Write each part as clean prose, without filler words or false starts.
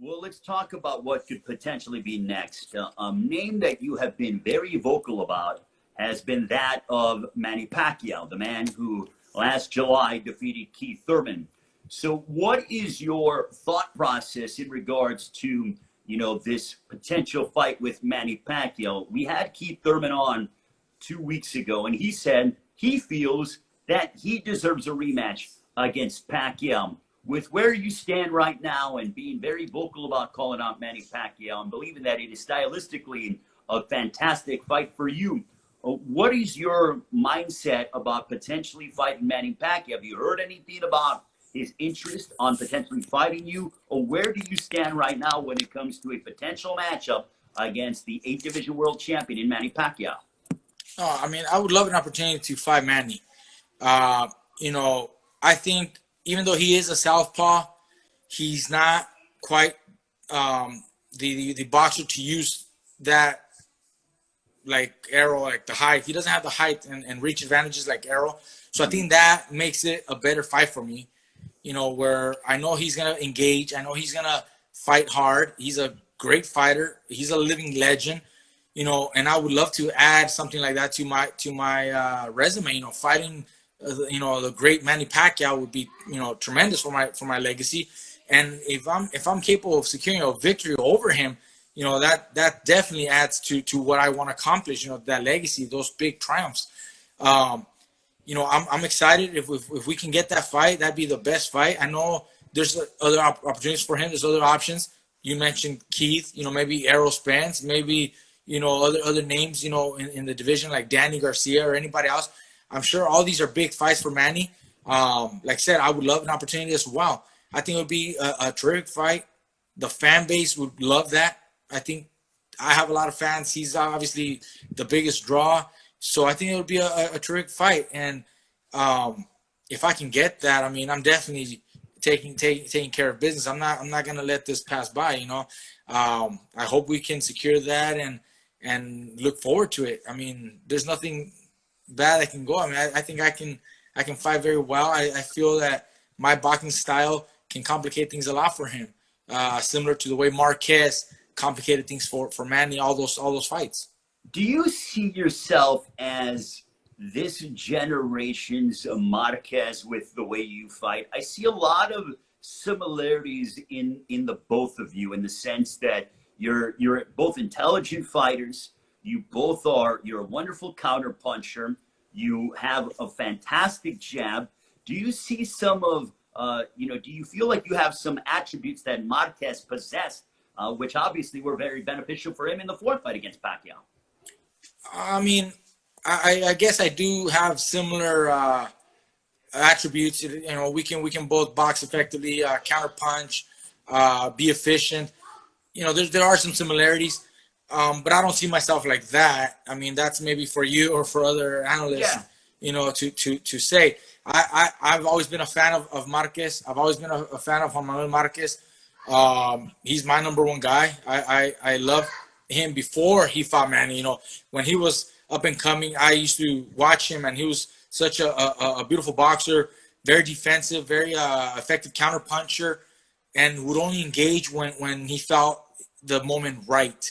Well, let's talk about what could potentially be next. A name that you have been very vocal about has been that of Manny Pacquiao, the man who last July defeated Keith Thurman. So, what is your thought process in regards to this potential fight with Manny Pacquiao? We had Keith Thurman on 2 weeks ago, and he said he feels that he deserves a rematch against Pacquiao. With where you stand right now and being very vocal about calling out Manny Pacquiao and believing that it is stylistically a fantastic fight for you, what is your mindset about potentially fighting Manny Pacquiao? Have you heard anything about his interest on potentially fighting you? Or where do you stand right now when it comes to a potential matchup against the 8th Division World Champion in Manny Pacquiao? I mean, I would love an opportunity to fight Manny. I think even though he is a southpaw, he's not quite the boxer to use that like Arrow, like the height. He doesn't have the height and reach advantages like Arrow. So I think that makes it a better fight for me, where I know he's going to engage. I know he's going to fight hard. He's a great fighter. He's a living legend, and I would love to add something like that to my resume, fighting the great Manny Pacquiao would be, tremendous for my legacy. And if I'm capable of securing a victory over him, that definitely adds to what I want to accomplish, that legacy, those big triumphs. I'm excited if we can get that fight. That'd be the best fight. I know there's other opportunities for him. There's other options. You mentioned Keith, maybe Errol Spence, maybe, other names, in the division like Danny Garcia or anybody else. I'm sure all these are big fights for Manny. Like I said, I would love an opportunity as well. I think it would be a terrific fight. The fan base would love that. I think I have a lot of fans. He's obviously the biggest draw. So I think it would be a terrific fight. And if I can get that, I mean, I'm definitely taking care of business. I'm not going to let this pass by, I hope we can secure that and look forward to it. I mean, there's nothing bad I can go. I mean, I think I can fight very well. I feel that my boxing style can complicate things a lot for him, similar to the way Marquez complicated things for Manny, all those fights. Do you see yourself as this generation's Marquez with the way you fight? I see a lot of similarities in the both of you, in the sense that you're both intelligent fighters. You're a wonderful counter puncher. You have a fantastic jab. Do you see some of, do you feel like you have some attributes that Marquez possessed, which obviously were very beneficial for him in the 4th fight against Pacquiao? I mean, I guess I do have similar attributes. We can both box effectively, counter punch, be efficient. There are some similarities. But I don't see myself like that. I mean, that's maybe for you or for other analysts, to say. I've always been a fan of Marquez. I've always been a fan of Juan Manuel Marquez. He's my number one guy. I love him before he fought Manny. When he was up and coming, I used to watch him, and he was such a beautiful boxer, very defensive, very effective counter puncher, and would only engage when he felt the moment right.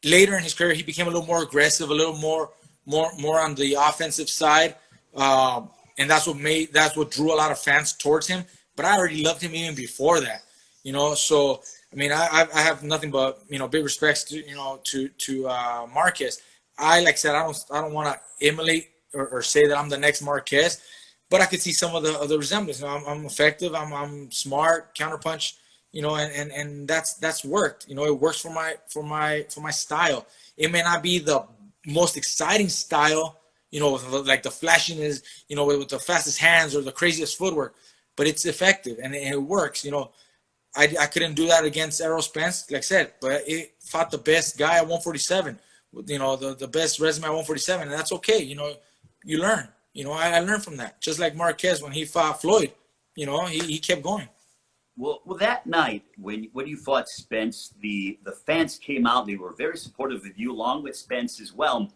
Later in his career, he became a little more aggressive, a little more on the offensive side, and that's what drew a lot of fans towards him. But I already loved him even before that, So I mean, I have nothing but big respects to Marquez. Like I said, I don't want to emulate or say that I'm the next Marquez, but I could see some of the resemblance. I'm effective. I'm smart, counterpunch. And that's worked. It works for my style. It may not be the most exciting style, like the flashiness, with the fastest hands or the craziest footwork, but it's effective and it works. I couldn't do that against Errol Spence, like I said, but it fought the best guy at 147, the best resume at 147, and that's okay. You learn. I learned from that. Just like Marquez when he fought Floyd, he kept going. Well, that night when you fought Spence, the fans came out. They were very supportive of you, along with Spence as well.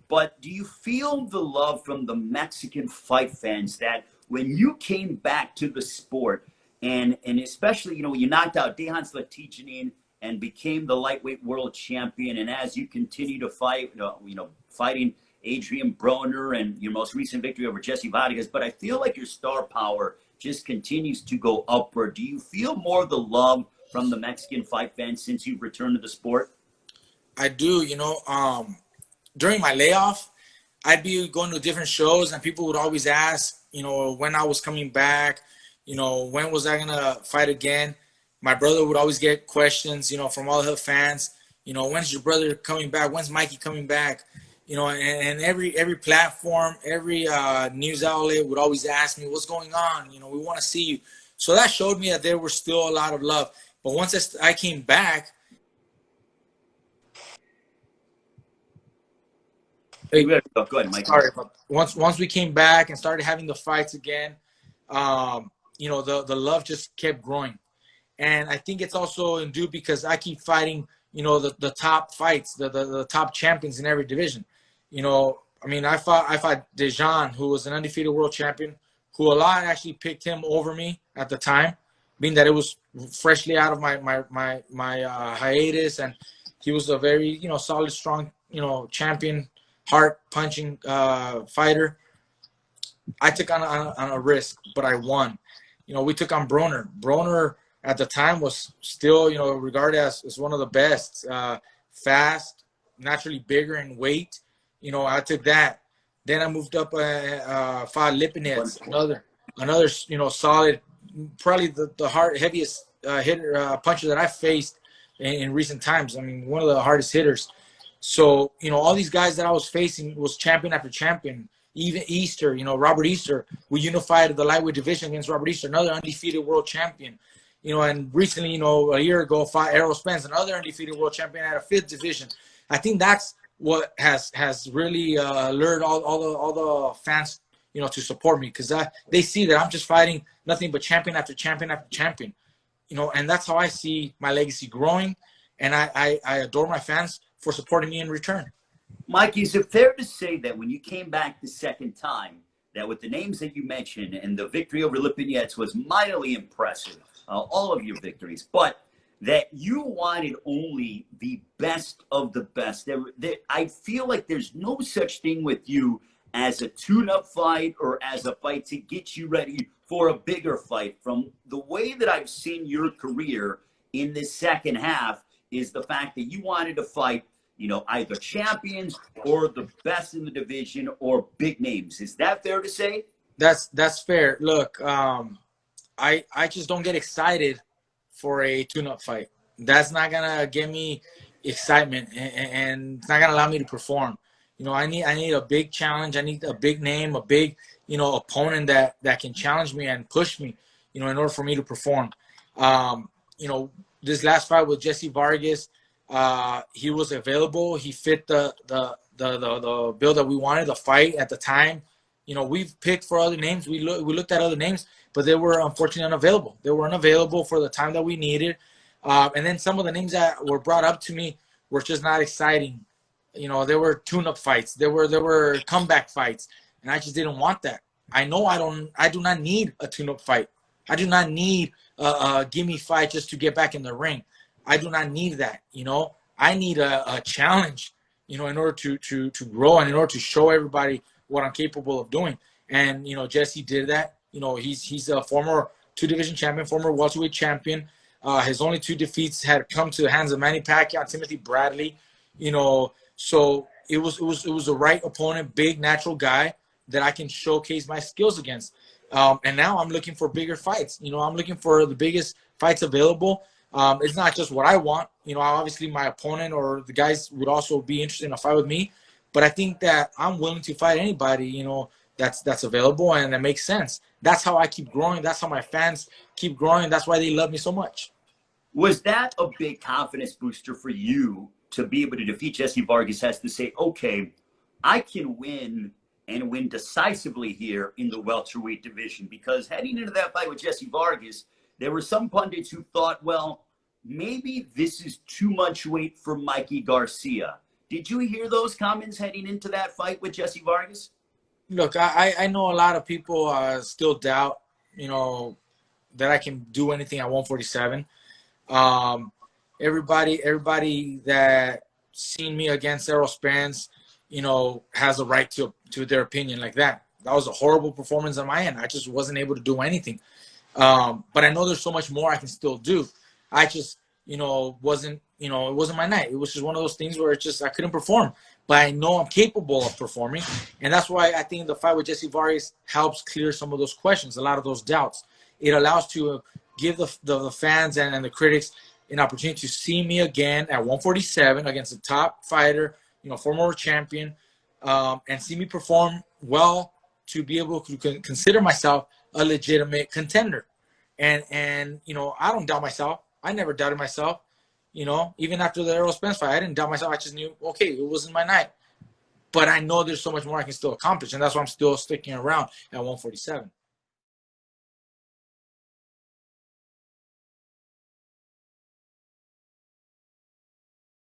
But do you feel the love from the Mexican fight fans that when you came back to the sport, and especially, you know, you knocked out Dejan Slatichinin and became the lightweight world champion. And as you continue to fight, fighting Adrian Broner and your most recent victory over Jesse Vargas, but I feel like your star power just continues to go upward. Do you feel more of the love from the Mexican fight fans since you've returned to the sport? I do. During my layoff, I'd be going to different shows, and people would always ask, when I was coming back, when was I gonna fight again? My brother would always get questions, from all the fans. When's your brother coming back? When's Mikey coming back? And every platform, every news outlet would always ask me, what's going on? We want to see you. So that showed me that there was still a lot of love. But once I came back, Go ahead, Mike. sorry, but once we came back and started having the fights again, the love just kept growing. And I think it's also due because I keep fighting, the top fights, the top champions in every division. I fought Dejan, who was an undefeated world champion, who a lot actually picked him over me at the time, being that it was freshly out of my hiatus, and he was a very, solid, strong, champion, heart punching fighter. I took on a risk, but I won. We took on Broner. Broner at the time was still, regarded as one of the best. Fast, naturally bigger in weight. I took that. Then I moved up, fought Lipinets, another, solid, probably the heaviest hitter, puncher that I faced in recent times. I mean, one of the hardest hitters. So, all these guys that I was facing was champion after champion. Even Easter, Robert Easter, we unified the lightweight division against Robert Easter, another undefeated world champion. And recently, a year ago, fought Errol Spence, another undefeated world champion at a fifth division. I think that's what has really lured all the fans, to support me, because they see that I'm just fighting nothing but champion after champion after champion, and that's how I see my legacy growing, and I adore my fans for supporting me in return. Mikey, is it fair to say that when you came back the second time, that with the names that you mentioned and the victory over Lipinets was mightily impressive, all of your victories, but that you wanted only the best of the best? I feel like there's no such thing with you as a tune-up fight or as a fight to get you ready for a bigger fight. From the way that I've seen your career in this second half is the fact that you wanted to fight, either champions or the best in the division or big names. Is that fair to say? That's fair. Look, I just don't get excited for a tune-up fight. That's not gonna give me excitement, and it's not gonna allow me to perform. I need a big challenge. I need a big name, a big, opponent that can challenge me and push me, in order for me to perform. This last fight with Jesse Vargas, he was available. He fit the bill that we wanted, the fight at the time. We've picked for other names. We looked at other names, but they were unfortunately unavailable. They were unavailable for the time that we needed. And then some of the names that were brought up to me were just not exciting. There were tune-up fights. There were comeback fights, and I just didn't want that. I know I do not need a tune-up fight. I do not need a gimme fight just to get back in the ring. I do not need that. I need a challenge, in order to grow and in order to show everybody what I'm capable of doing. And, Jesse did that. He's a former two-division champion, former welterweight champion. His only two defeats had come to the hands of Manny Pacquiao and Timothy Bradley. So it was the right opponent, big, natural guy that I can showcase my skills against. And now I'm looking for bigger fights. I'm looking for the biggest fights available. It's not just what I want. Obviously my opponent or the guys would also be interested in a fight with me. But I think that I'm willing to fight anybody, that's available and that makes sense. That's how I keep growing. That's how my fans keep growing. That's why they love me so much. Was that a big confidence booster for you to be able to defeat Jesse Vargas, has to say, okay, I can win and win decisively here in the welterweight division? Because heading into that fight with Jesse Vargas, there were some pundits who thought, well, maybe this is too much weight for Mikey Garcia. Did you hear those comments heading into that fight with Jesse Vargas? Look, I know a lot of people still doubt, that I can do anything at 147. Everybody that seen me against Errol Spence, you know, has a right to their opinion like that. That was a horrible performance on my end. I just wasn't able to do anything. But I know there's so much more I can still do. I just, you know, wasn't, you know, it wasn't my night. It was just one of those things where it's just I couldn't perform. But I know I'm capable of performing. And that's why I think the fight with Jesse Vargas helps clear some of those questions, a lot of those doubts. It allows to give the fans and the critics an opportunity to see me again at 147 against a top fighter, you know, former champion, and see me perform well to be able to consider myself a legitimate contender. And you know, I don't doubt myself. I never doubted myself. You know, even after the Errol Spence fight, I didn't doubt myself. I just knew, okay, it wasn't my night. But I know there's so much more I can still accomplish, and that's why I'm still sticking around at 147.